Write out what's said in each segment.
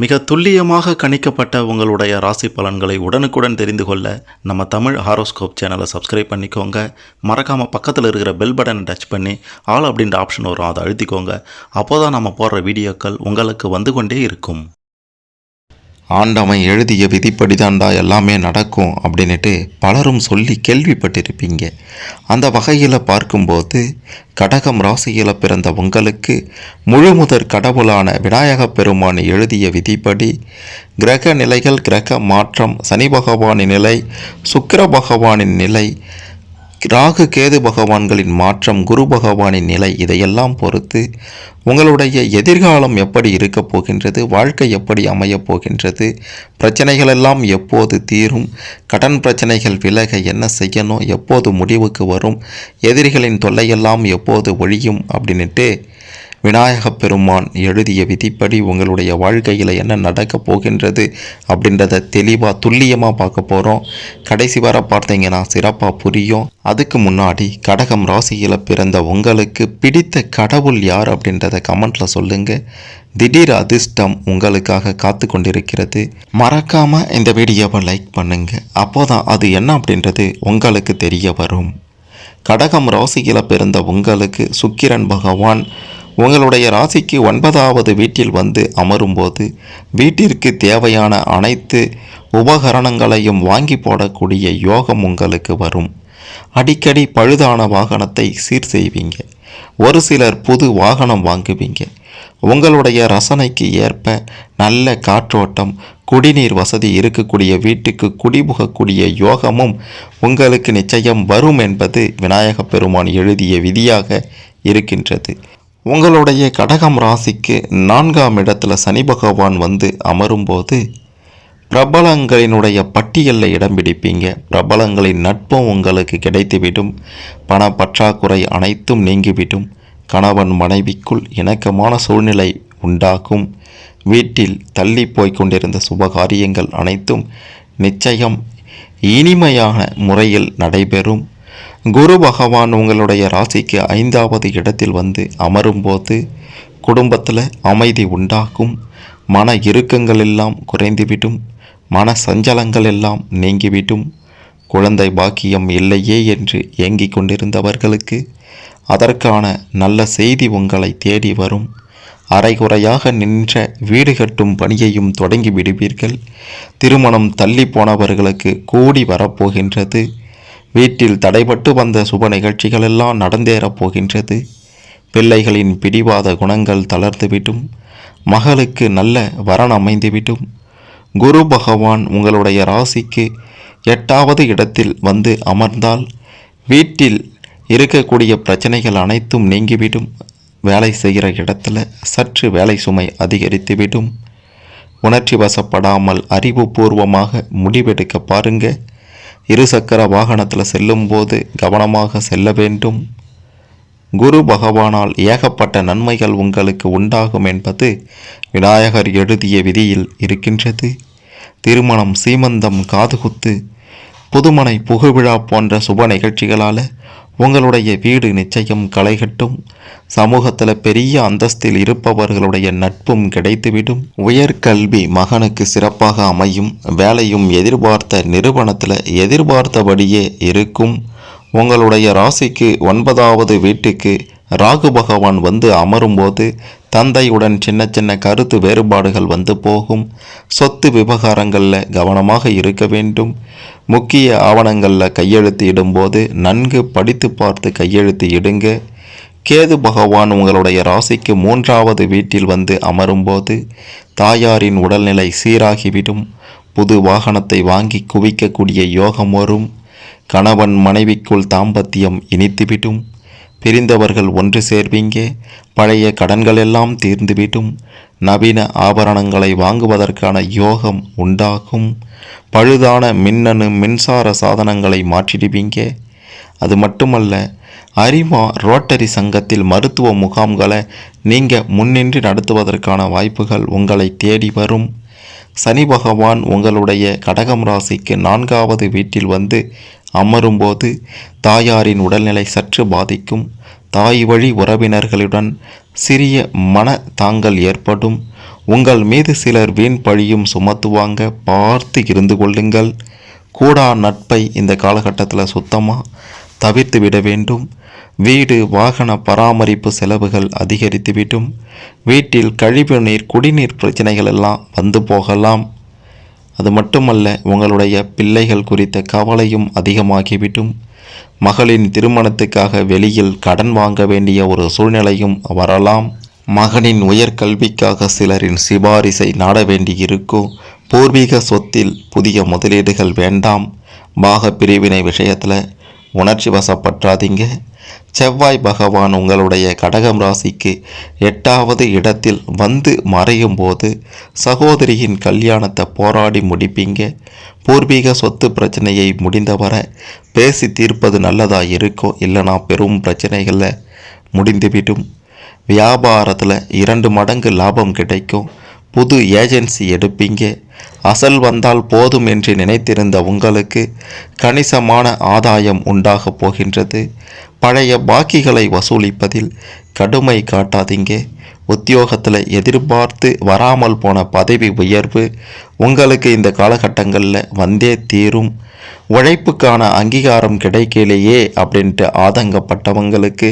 மிக துல்லியமாக கணிக்கப்பட்ட உங்களுடைய ராசி பலன்களை உடனுக்குடன் தெரிந்து கொள்ள நம்ம தமிழ் ஹாரோஸ்கோப் சேனலை சப்ஸ்கிரைப் பண்ணிக்கோங்க. மறக்காமல் பக்கத்தில் இருக்கிற பெல் பட்டனை டச் பண்ணி ஆல் அப்படின்ற ஆப்ஷன் வரும், அதை அழுத்திக்கோங்க. அப்போ தான் நம்ம போடுற வீடியோக்கள் உங்களுக்கு வந்து கொண்டே இருக்கும். ஆண்டவன் எழுதிய விதிப்படிதான்டா எல்லாமே நடக்கும் அப்படின்ட்டு பலரும் சொல்லி கேள்விப்பட்டிருப்பீங்க. அந்த வகையில் பார்க்கும்போது கடகம் ராசியில் பிறந்த உங்களுக்கு முழுமுதற் கடவுளான விநாயகப் பெருமான் எழுதிய விதிப்படி கிரக நிலைகள், கிரக மாற்றம், சனி பகவானின் நிலை, சுக்கிர பகவானின் நிலை, ராகு கேது பகவான்களின் மாற்றம், குரு பகவானின் நிலை, இதையெல்லாம் பொறுத்து உங்களுடைய எதிர்காலம் எப்படி இருக்கப் போகின்றது, வாழ்க்கை எப்படி அமையப் போகின்றது, பிரச்சனைகள் எல்லாம் எப்போது தீரும், கடன் பிரச்சனைகள் விலக என்ன செய்யணும், எப்போது முடிவுக்கு வரும், எதிரிகளின் தொல்லையெல்லாம் எப்போது ஒழியும் அப்படின்ட்டு விநாயகப் பெருமான் எழுதிய விதிப்படி உங்களுடைய வாழ்க்கையில் என்ன நடக்கப் போகின்றது அப்படின்றத தெளிவாக துல்லியமாக பார்க்க போகிறோம். கடைசி வர பார்த்தீங்கன்னா சிறப்பாக புரியும். அதுக்கு முன்னாடி கடகம் ராசியில் பிறந்த உங்களுக்கு பிடித்த கடவுள் யார் அப்படின்றத கமெண்ட்டில் சொல்லுங்கள். திடீர் அதிர்ஷ்டம் உங்களுக்காக காத்து கொண்டிருக்கிறது. மறக்காமல் இந்த வீடியோவை லைக் பண்ணுங்கள். அப்போதான் அது என்ன அப்படின்றது உங்களுக்கு தெரிய வரும். கடகம் ராசியில் பிறந்த உங்களுக்கு சுக்கிரன் பகவான் உங்களுடைய ராசிக்கு 9வது வீட்டில் வந்து அமரும்போது வீட்டிற்கு தேவையான அனைத்து உபகரணங்களையும் வாங்கி போடக்கூடிய யோகம் உங்களுக்கு வரும். அடிக்கடி பழுதான வாகனத்தை சீர் செய்வீங்க. ஒரு சிலர் புது வாகனம் வாங்குவீங்க. உங்களுடைய ரசனைக்கு ஏற்ப நல்ல காற்றோட்டம், குடிநீர் வசதி இருக்கக்கூடிய வீட்டுக்கு குடிபுகக்கூடிய யோகமும் உங்களுக்கு நிச்சயம் வரும் என்பது விநாயகப் பெருமான் எழுதிய விதியாக இருக்கின்றது. உங்களுடைய கடகம் ராசிக்கு 4ஆம் இடத்துல சனி பகவான் வந்து அமரும்போது பிரபலங்களினுடைய பட்டியலில் இடம் பிடிப்பீங்க. பிரபலங்களின் நட்பும் உங்களுக்கு கிடைத்துவிடும். பண பற்றாக்குறை அனைத்தும் நீங்கிவிடும். கணவன் மனைவிக்குள் இணக்கமான சூழ்நிலை உண்டாகும். வீட்டில் தள்ளி போய் கொண்டிருந்த சுபகாரியங்கள் அனைத்தும் நிச்சயம் இனிமையான முறையில் நடைபெறும். குரு பகவான் உங்களுடைய ராசிக்கு 5வது இடத்தில் வந்து அமரும்போது குடும்பத்தில் அமைதி உண்டாகும். மன இறுக்கங்கள் எல்லாம் குறைந்துவிடும். மன சஞ்சலங்கள் எல்லாம் நீங்கிவிடும். குழந்தை பாக்கியம் இல்லையே என்று ஏங்கிக் கொண்டிருந்தவர்களுக்கு அதற்கான நல்ல செய்தி உங்களை தேடி வரும். அரைகுறையாக நின்ற வீடு கட்டும் பணியையும் தொடங்கி விடுவீர்கள். திருமணம் தள்ளி போனவர்களுக்கு கூடி வரப்போகின்றது. வீட்டில் தடைபட்டு வந்த சுப நிகழ்ச்சிகள் எல்லாம் நடந்தேறப் போகின்றது. பிள்ளைகளின் பிடிவாத குணங்கள் தளர்ந்துவிடும். மகளுக்கு நல்ல வரன் அமைந்துவிடும். குரு பகவான் உங்களுடைய ராசிக்கு 8வது இடத்தில் வந்து அமர்ந்தால் வீட்டில் இருக்கக்கூடிய பிரச்சனைகள் அனைத்தும் நீங்கிவிடும். வேலை செய்கிற இடத்துல சற்று வேலை சுமை அதிகரித்துவிடும். உணர்ச்சி வசப்படாமல் அறிவுபூர்வமாக முடிவெடுக்க பாருங்க. இருசக்கர வாகனத்தில் செல்லும்போது கவனமாக செல்ல வேண்டும். குரு பகவானால் ஏகப்பட்ட நன்மைகள் உங்களுக்கு உண்டாகும் என்பது விநாயகர் எழுதிய விதியில் இருக்கின்றது. திருமணம், சீமந்தம், காதுகுத்து, புதுமனை புகுவிழா போன்ற சுப நிகழ்ச்சிகளால் உங்களுடைய வீடு நிச்சயம் களைகட்டும். சமூகத்தில் பெரிய அந்தஸ்தில் இருப்பவர்களுடைய நட்பும் கிடைத்துவிடும். உயர்கல்வி மகனுக்கு சிறப்பாக அமையும். வேலையும் எதிர்பார்த்த நிறுவனத்தில் எதிர்பார்த்தபடியே இருக்கும். உங்களுடைய ராசிக்கு 9வது வீட்டுக்கு ராகு பகவான் வந்து அமரும்போது தந்தையுடன் சின்ன சின்ன கருத்து வேறுபாடுகள் வந்து போகும். சொத்து விவகாரங்களில் கவனமாக இருக்க வேண்டும். முக்கிய ஆவணங்களில் கையெழுத்து இடும்போது நன்கு படித்து பார்த்து கையெழுத்து இடுங்க. கேது பகவான் உங்களுடைய ராசிக்கு 3வது வீட்டில் வந்து அமரும்போது தாயாரின் உடல்நிலை சீராகிவிடும். புது வாகனத்தை வாங்கி குவிக்கக்கூடிய யோகம் வரும். கணவன் மனைவிக்குள் தாம்பத்தியம் இனித்துவிடும். பிரிந்தவர்கள் ஒன்று சேர்வீங்க. பழைய கடன்கள் எல்லாம் தீர்ந்துவிடும். நவீன ஆபரணங்களை வாங்குவதற்கான யோகம் உண்டாகும். பழுதான மின்னணு மின்சார சாதனங்களை மாற்றிடுவீங்க. அது மட்டுமல்ல, அரிமா ரோட்டரி சங்கத்தில் மருத்துவ முகாம்களை நீங்கள் முன்னின்று நடத்துவதற்கான வாய்ப்புகள் உங்களை தேடி வரும். சனி பகவான் உங்களுடைய கடகம் ராசிக்கு 4வது வீட்டில் வந்து அமரும்போது தாயாரின் உடல்நிலை சற்று பாதிக்கும். தாய் வழி உறவினர்களுடன் சிறிய மன தாங்கல் ஏற்படும். உங்கள் மீது சிலர் வீண் பழியும் சுமத்துவாங்க, பார்த்து இருந்து கொள்ளுங்கள். கூடா நட்பை இந்த காலகட்டத்தில் சுத்தமாக தவிர்த்து விட வேண்டும். வீடு வாகன பராமரிப்பு செலவுகள் அதிகரித்துவிடும். வீட்டில் கழிவு நீர் குடிநீர் பிரச்சனைகள் எல்லாம் வந்து போகலாம். அது மட்டுமல்ல, உங்களுடைய பிள்ளைகள் குறித்த கவலையும் அதிகமாகிவிடும். மகளின் திருமணத்துக்காக வெளியில் கடன் வாங்க வேண்டிய ஒரு சூழ்நிலையும் வரலாம். மகனின் உயர்கல்விக்காக சிலரின் சிபாரிசை நாட வேண்டியிருக்கும். பூர்வீக சொத்தில் புதிய முதலீடுகள் வேண்டாம். பாக பிரிவினை விஷயத்தில் உணர்ச்சி வசப்பற்றாதீங்க. செவ்வாய் பகவான் உங்களுடைய கடகம் ராசிக்கு 8வது இடத்தில் வந்து மறையும் போது சகோதரியின் கல்யாணத்தை போராடி முடிப்பீங்க. பூர்வீக சொத்து பிரச்சனையை முடிந்தவரை பேசி தீர்ப்பது நல்லதாக இருக்கும். இல்லைனா பெரும் பிரச்சனைகளில் முடிந்துவிடும். வியாபாரத்தில் 2 மடங்கு லாபம் கிடைக்கும். புது ஏஜென்சி எடுப்பீங்க. அசல் வந்தால் போதும் என்று நினைத்திருந்த உங்களுக்கு கணிசமான ஆதாயம் உண்டாகப் போகின்றது. பழைய பாக்கிகளை வசூலிப்பதில் கடுமை காட்டாதீங்க. உத்தியோகத்தில் எதிர்பார்த்து வராமல் போன பதவி உயர்வு உங்களுக்கு இந்த காலகட்டங்களில் வந்தே தீரும். உழைப்புக்கான அங்கீகாரம் கிடைக்கலையே அப்படின்ட்டு ஆதங்கப்பட்டவங்களுக்கு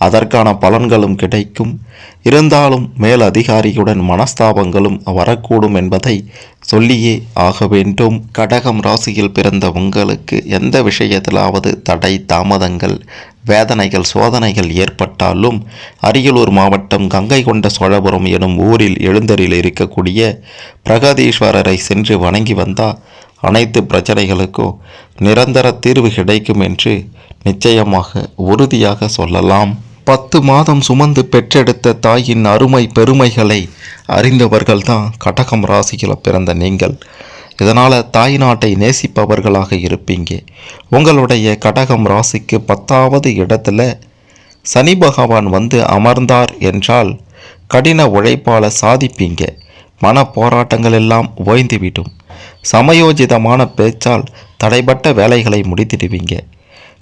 அதற்கான பலன்களும் கிடைக்கும். இருந்தாலும் மேல் அதிகாரியுடன் மனஸ்தாபங்களும் வரக்கூடும் என்பதை சொல்லியே ஆக வேண்டும். கடகம் ராசியில் பிறந்த உங்களுக்கு எந்த விஷயத்திலாவது தடை தாமதங்கள் வேதனைகள் சோதனைகள் ஏற்பட்டாலும் அரியலூர் மாவட்டம் கங்கை கொண்ட சோழபுரம் எனும் ஊரில் எழுந்தரில் இருக்கக்கூடிய பிரகதீஸ்வரரை சென்று வணங்கி வந்தால் அனைத்து பிரச்சனைகளுக்கும் நிரந்தர தீர்வு கிடைக்கும் என்று நிச்சயமாக உறுதியாக சொல்லலாம். 10 மாதம் சுமந்து பெற்றெடுத்த தாயின் அருமை பெருமைகளை அறிந்தவர்கள்தான் கடகம் ராசியில் பிறந்த நீங்கள். இதனால் தாய் நாட்டை நேசிப்பவர்களாக இருப்பீங்க. உங்களுடைய கடகம் ராசிக்கு 10வது இடத்துல சனி பகவான் வந்து அமர்ந்தார் என்றால் கடின உழைப்பால் சாதிப்பீங்க. மன போராட்டங்கள் எல்லாம் ஓய்ந்துவிடும். சமயோஜிதமான பேச்சால் தடைப்பட்ட வேலைகளை முடித்திடுவீங்க.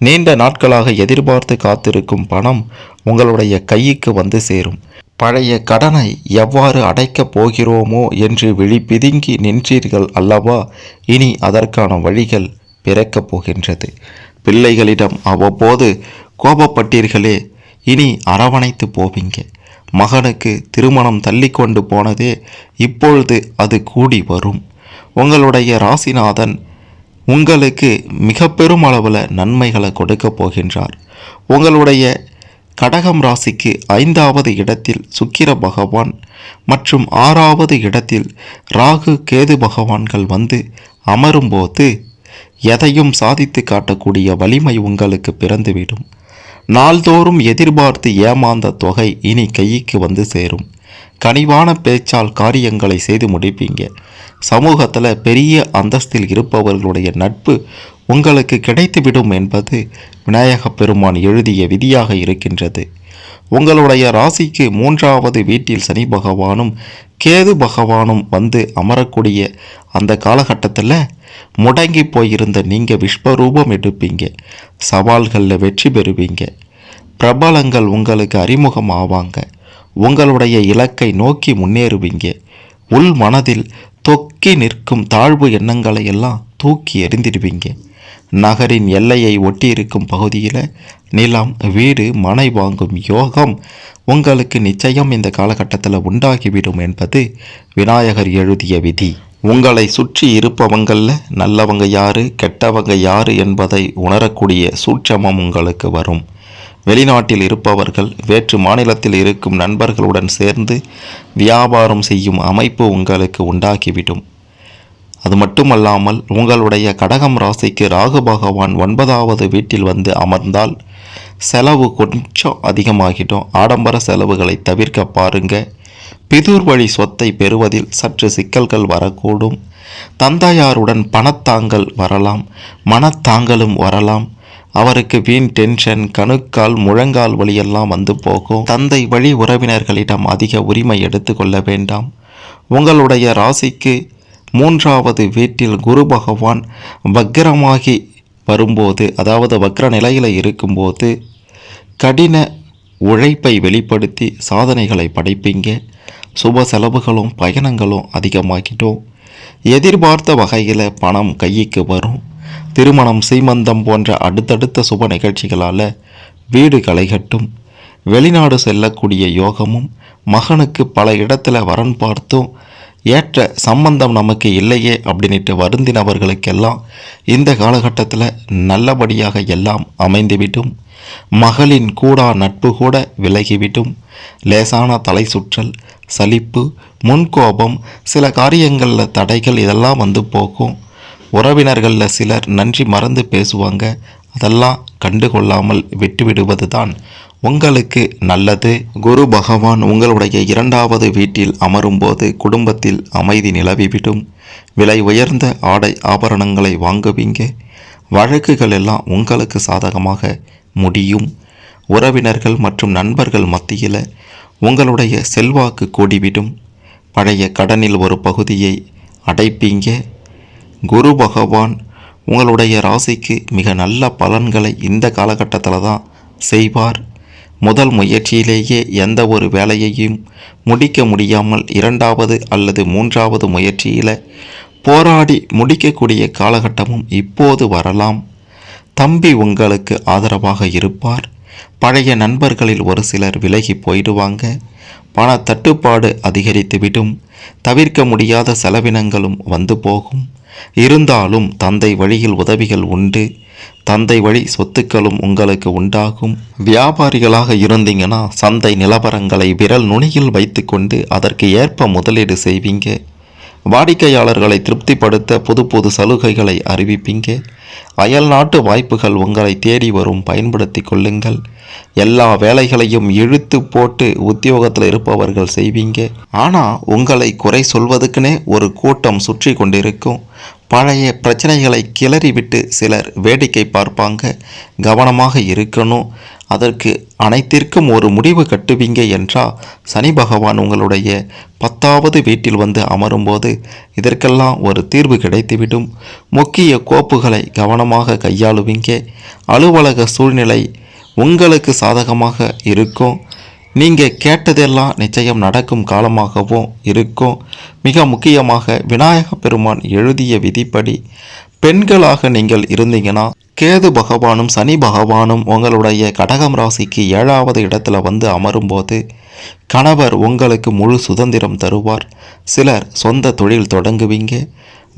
நீண்ட நாட்களாக எதிர்பார்த்து காத்திருக்கும் பணம் உங்களுடைய கைக்கு வந்து சேரும். பழைய கடனை எவ்வாறு அடைக்கப் போகிறோமோ என்று விழி பிதுங்கி நின்றீர்கள் அல்லவா? இனி அதற்கான வழிகள் பிறக்கப் போகின்றது. பிள்ளைகளிடம் அவ்வப்போது கோபப்பட்டீர்களே, இனி அரவணைத்து போவீங்க. மகனுக்கு திருமணம் தள்ளி கொண்டு போனதே இப்பொழுது அது கூடி வரும். உங்களுடைய ராசிநாதன் உங்களுக்கு மிக பெரும் அளவில் நன்மைகளை கொடுக்க போகின்றார். உங்களுடைய கடகம் ராசிக்கு 5வது இடத்தில் சுக்கிர பகவான் மற்றும் 6வது இடத்தில் ராகு கேது பகவான்கள் வந்து அமரும்போது எதையும் சாதித்து காட்டக்கூடிய வலிமை உங்களுக்கு பிறந்துவிடும். நாள்தோறும் எதிர்பார்த்து ஏமாந்த தொகை இனி கைக்கு வந்து சேரும். கனிவான பேச்சால் காரியங்களை செய்து முடிப்பீங்க. சமூகத்தில் பெரிய அந்தஸ்தில் இருப்பவர்களுடைய நட்பு உங்களுக்கு கிடைத்துவிடும் என்பது விநாயகப் பெருமான் எழுதிய விதியாக இருக்கின்றது. உங்களுடைய ராசிக்கு 3வது வீட்டில் சனி பகவானும் கேது பகவானும் வந்து அமரக்கூடிய அந்த காலகட்டத்தில் முடங்கி போயிருந்த நீங்கள் விஸ்வரூபம் எடுப்பீங்க. சவால்களில் வெற்றி பெறுவீங்க. பிரபலங்கள் உங்களுக்கு அறிமுகம் ஆவாங்க. உங்களுடைய இலக்கை நோக்கி முன்னேறுவீங்க. உள் மனதில் தொக்கி நிற்கும் தாழ்வு எண்ணங்களை எல்லாம் தூக்கி எறிந்திடுவீங்க. நகரின் எல்லையை ஒட்டியிருக்கும் பகுதியில் நிலம் வீடு மனை வாங்கும் யோகம் உங்களுக்கு நிச்சயம் இந்த காலகட்டத்தில் உண்டாகிவிடும் என்பது விநாயகர் எழுதிய விதி. உங்களை சுற்றி இருப்பவங்களில் நல்லவங்க யாரு கெட்டவங்க யாரு என்பதை உணரக்கூடிய சூட்சமம் உங்களுக்கு வரும். வெளிநாட்டில் இருப்பவர்கள் வேற்று மாநிலத்தில் இருக்கும் நண்பர்களுடன் சேர்ந்து வியாபாரம் செய்யும் அமைப்பு உங்களுக்கு உண்டாக்கிவிடும். அது மட்டுமல்லாமல் உங்களுடைய கடகம் ராசிக்கு ராகு பகவான் 9வது வீட்டில் வந்து அமர்ந்தால் செலவு கொஞ்சம் அதிகமாகிடும். ஆடம்பர செலவுகளை தவிர்க்க பாருங்க. பிதூர் வழி சொத்தை பெறுவதில் சற்று சிக்கல்கள் வரக்கூடும். தந்தையாருடன் பணத்தாங்கல் வரலாம், மனத்தாங்கலும் வரலாம். அவருக்கு வீண் டென்ஷன், கணுக்கால் முழங்கால் வழியெல்லாம் வந்து போகும். தந்தை வழி உறவினர்களிடம் அதிக உரிமை எடுத்துக்கொள்ள வேண்டாம். உங்களுடைய ராசிக்கு 3வது வீட்டில் குரு பகவான் வக்ரமாகி வரும்போது, அதாவது வக்ர நிலையில் இருக்கும்போது கடின உழைப்பை வெளிப்படுத்தி சாதனைகளை படைப்பீங்க. சுப செலவுகளும் பயணங்களும் அதிகமாகிடும். எதிர்பார்த்த வகையில் பணம் கைக்கு வரும். திருமணம், சீமந்தம் போன்ற அடுத்தடுத்த சுப நிகழ்ச்சிகளால் வீடு களைகட்டும். வெளிநாடு செல்லக்கூடிய யோகமும், மகனுக்கு பல இடத்துல வரன் பார்த்தும் ஏற்ற சம்பந்தம் நமக்கு இல்லையே அப்படின்ட்டு வருந்தினவர்களுக்கெல்லாம் இந்த காலகட்டத்தில் நல்லபடியாக எல்லாம் அமைந்துவிடும். மகளின் கூடா நட்பு கூட விலகிவிடும். லேசான தலை சுற்றல், சலிப்பு, முன்கோபம், சில காரியங்களில் தடைகள் இதெல்லாம் வந்து போகும். உறவினர்களில் சிலர் நன்றி மறந்து பேசுவாங்க. அதெல்லாம் கண்டுகொள்ளாமல் விட்டுவிடுவது தான் உங்களுக்கு நல்லது. குரு பகவான் உங்களுடைய 2வது வீட்டில் அமரும்போது குடும்பத்தில் அமைதி நிலவிவிடும். விலை உயர்ந்த ஆடை ஆபரணங்களை வாங்குவீங்க. வழக்குகள் எல்லாம் உங்களுக்கு சாதகமாக முடியும். உறவினர்கள் மற்றும் நண்பர்கள் மத்தியில் உங்களுடைய செல்வாக்கு கூடிவிடும். பழைய கடனில் ஒரு பகுதியை அடைப்பீங்க. குரு பகவான் உங்களுடைய ராசிக்கு மிக நல்ல பலன்களை இந்த காலகட்டத்தில் தான் செய்வார். முதல் முயற்சியிலேயே எந்த ஒரு வேலையையும் முடிக்க முடியாமல் 2வது அல்லது 3வது முயற்சியில் போராடி முடிக்கக்கூடிய காலகட்டமும் இப்போது வரலாம். தம்பி உங்களுக்கு ஆதரவாக இருப்பார். பழைய நண்பர்களில் ஒரு சிலர் விலகி போயிடுவாங்க. பண தட்டுப்பாடு அதிகரித்துவிடும். தவிர்க்க முடியாத செலவினங்களும் வந்து போகும். இருந்தாலும் தந்தை வழியில் உதவிகள் உண்டு. தந்தை வழி சொத்துக்களும் உங்களுக்கு உண்டாகும். வியாபாரிகளாக இருந்தீங்கன்னா சந்தை நிலவரங்களை விரல் நுனியில் வைத்து கொண்டு அதற்கு ஏற்ப முதலீடு செய்வீங்க. வாடிக்கையாளர்களை திருப்திப்படுத்த புது புது சலுகைகளை அறிவிப்பீங்க. அயல் நாட்டு வாய்ப்புகள் உங்களை தேடி வரும், பயன்படுத்தி கொள்ளுங்கள். எல்லா வேலைகளையும் இழுத்து போட்டு உத்தியோகத்தில் இருப்பவர்கள் செய்வீங்க. ஆனால் உங்களை குறை சொல்வதுக்குன்னே ஒரு கூட்டம் சுற்றி கொண்டிருக்கும். பழைய பிரச்சனைகளை கிளறிவிட்டு சிலர் வேடிக்கை பார்ப்பாங்க. கவனமாக இருக்கணும். அதற்கு அனைத்திற்கும் ஒரு முடிவு கட்டுவீங்க என்றால் சனி பகவான் உங்களுடைய 10வது வீட்டில் வந்து அமரும்போது இதற்கெல்லாம் ஒரு தீர்வு கிடைத்துவிடும். முக்கிய கோப்புகளை கவனமாக கையாளுவீங்க. அலுவலக சூழ்நிலை உங்களுக்கு சாதகமாக இருக்கும். நீங்கள் கேட்டதெல்லாம் நிச்சயம் நடக்கும் காலமாகவும் இருக்கும். மிக முக்கியமாக விநாயக பெருமான் எழுதிய விதிப்படி பெண்களாக நீங்கள் இருந்தீங்கன்னா கேது பகவானும் சனி பகவானும் உங்களுடைய கடகம் ராசிக்கு 7வது இடத்துல வந்து அமரும்போது கணவர் உங்களுக்கு முழு சுதந்திரம் தருவார். சிலர் சொந்த தொழில் தொடங்குவீங்க.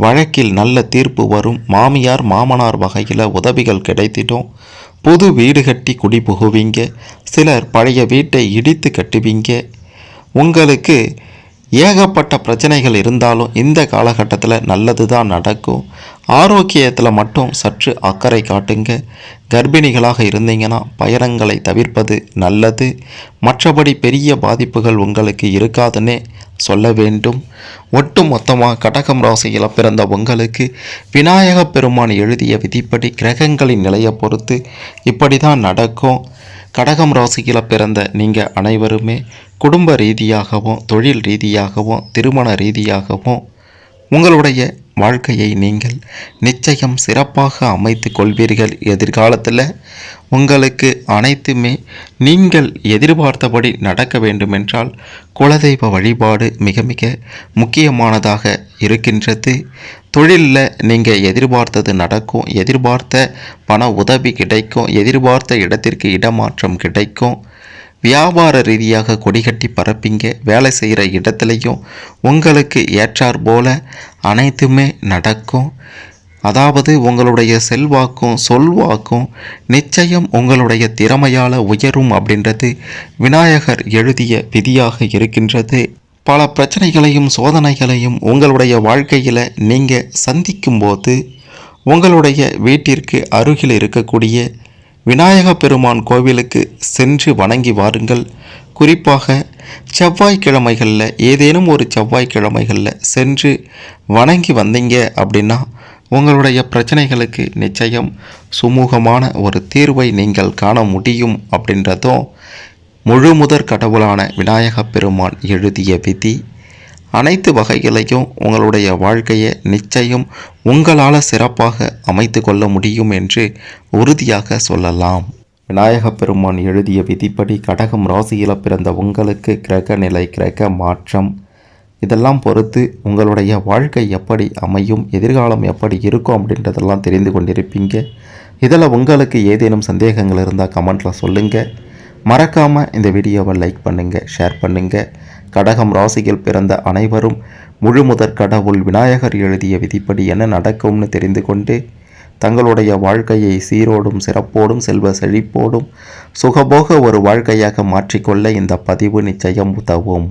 வழக்கில் நல்ல தீர்ப்பு வரும். மாமியார் மாமனார் வகையில் உதவிகள் கிடைத்திடும். புது வீடு கட்டி குடி புகுவீங்க. சிலர் பழைய வீட்டை இடித்து கட்டுவீங்க. உங்களுக்கு ஏகப்பட்ட பிரச்சனைகள் இருந்தாலும் இந்த காலகட்டத்தில் நல்லது தான் நடக்கும். ஆரோக்கியத்தில் மட்டும் சற்று அக்கறை காட்டுங்க. கர்ப்பிணிகளாக இருந்தீங்கன்னா பயணங்களை தவிர்ப்பது நல்லது. மற்றபடி பெரிய பாதிப்புகள் உங்களுக்கு இருக்காதுன்னே சொல்ல வேண்டும். ஒட்டு மொத்தமாக கடகம் ராசியில் பிறந்த உங்களுக்கு விநாயக பெருமான் எழுதிய விதிப்படி கிரகங்களின் நிலையை பொறுத்து இப்படி தான் நடக்கும். கடகம் ராசியில் பிறந்த நீங்கள் அனைவருமே குடும்ப ரீதியாகவும் தொழில் ரீதியாகவும் திருமண ரீதியாகவும் உங்களுடைய வாழ்க்கையை நீங்கள் நிச்சயம் சிறப்பாக அமைத்து கொள்வீர்கள். எதிர்காலத்தில் உங்களுக்கு அனைத்துமே நீங்கள் எதிர்பார்த்தபடி நடக்க வேண்டுமென்றால் குலதெய்வ வழிபாடு மிக மிக முக்கியமானதாக இருக்கின்றது. தொழிலில் நீங்கள் எதிர்பார்த்தது நடக்கும். எதிர்பார்த்த பண உதவி கிடைக்கும். எதிர்பார்த்த இடத்திற்கு இடமாற்றம் கிடைக்கும். வியாபார ரீதியாக கொடிகட்டி பரப்பிங்க. வேலை செய்கிற இடத்துலையும் உங்களுக்கு ஏற்றார் போல அனைத்துமே நடக்கும். அதாவது உங்களுடைய செல்வாக்கும் சொல்வாக்கும் நிச்சயம் உங்களுடைய திறமையால் உயரும் அப்படின்றது விநாயகர் எழுதிய விதியாக இருக்கின்றது. பல பிரச்சனைகளையும் சோதனைகளையும் உங்களுடைய வாழ்க்கையில் நீங்கள் சந்திக்கும்போது உங்களுடைய வீட்டிற்கு அருகில் இருக்கக்கூடிய விநாயக பெருமான் கோவிலுக்கு சென்று வணங்கி வாருங்கள். குறிப்பாக செவ்வாய்க்கிழமைகளில் ஏதேனும் ஒரு செவ்வாய்க்கிழமைகளில் சென்று வணங்கி வந்தீங்க அப்படின்னா உங்களுடைய பிரச்சனைகளுக்கு நிச்சயம் சுமூகமான ஒரு தீர்வை நீங்கள் காண முடியும் அப்படின்றதும் முழுமுதற் கடவுளான விநாயக பெருமான் எழுதிய விதி. அனைத்து வகைகளையும் உங்களுடைய வாழ்க்கையை நிச்சயம் உங்களால் சிறப்பாக அமைத்து கொள்ள முடியும் என்று உறுதியாக சொல்லலாம். விநாயகப் பெருமான் எழுதிய விதிப்படி கடகம் ராசியில் பிறந்த உங்களுக்கு கிரக நிலை, கிரக மாற்றம் இதெல்லாம் பொறுத்து உங்களுடைய வாழ்க்கை எப்படி அமையும், எதிர்காலம் எப்படி இருக்கும் அப்படின்றதெல்லாம் தெரிந்து கொண்டிருப்பீங்க. இதில் உங்களுக்கு ஏதேனும் சந்தேகங்கள் இருந்தால் கமெண்ட்டில் சொல்லுங்கள். மறக்காமல் இந்த வீடியோவை லைக் பண்ணுங்கள், ஷேர் பண்ணுங்கள். கடகம் ராசியில் பிறந்த அனைவரும் முழுமுதற் கடவுள் விநாயகர் எழுதிய விதிப்படி என்ன நடக்கும்னு தெரிந்து கொண்டு தங்களுடைய வாழ்க்கையை சீரோடும் சிறப்போடும் செல்வ செழிப்போடும் சுகபோக ஒரு வாழ்க்கையாக மாற்றிக்கொள்ள இந்த பதிவு நிச்சயம் உதவும்.